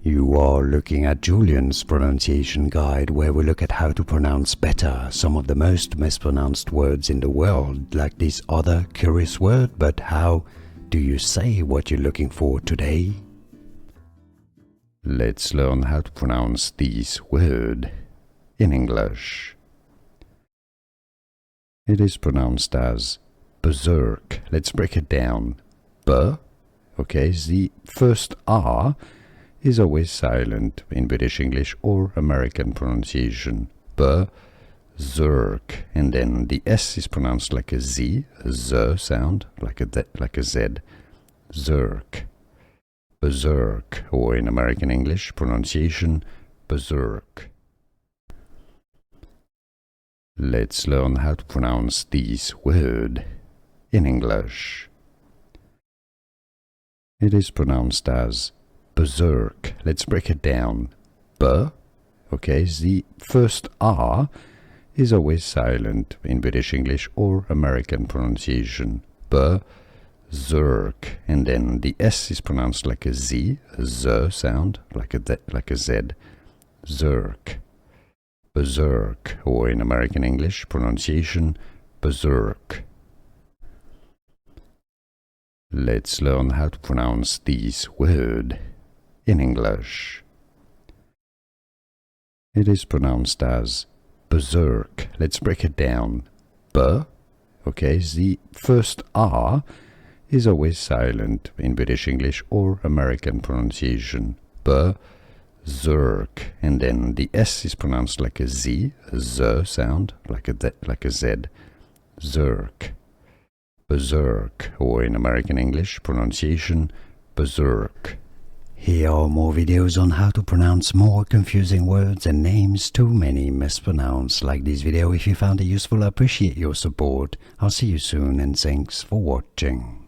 You are looking at Julian's pronunciation guide, where we look at how to pronounce better some of the most mispronounced words in the world, like this other curious word. But how do you say what you're looking for today? Let's learn how to pronounce this word in English. It is pronounced as berserk. Let's break it down. Okay, the first R is always silent in British English or American pronunciation. Berserk. And then the S is pronounced like a Z sound, like a Z. Zerk. Berserk. Or in American English pronunciation, berserk. Let's learn how to pronounce this word in English. It is pronounced as berserk. Let's break it down. Okay, the first R is always silent in British English or American pronunciation. Berserk. And then the S is pronounced like a Z sound, like a Z. Zerk. Berserk. Or in American English pronunciation, berserk. Let's learn how to pronounce this word in English. It is pronounced as berserk. Let's break it down. Okay, the first R is always silent in British English or American pronunciation. Berserk. And then the S is pronounced like a Z sound, like a Z. Zerk. Berserk. Or in American English pronunciation, berserk. Here are more videos on how to pronounce more confusing words and names too many mispronounced. Like this video if you found it useful. I appreciate your support. I'll see you soon and thanks for watching.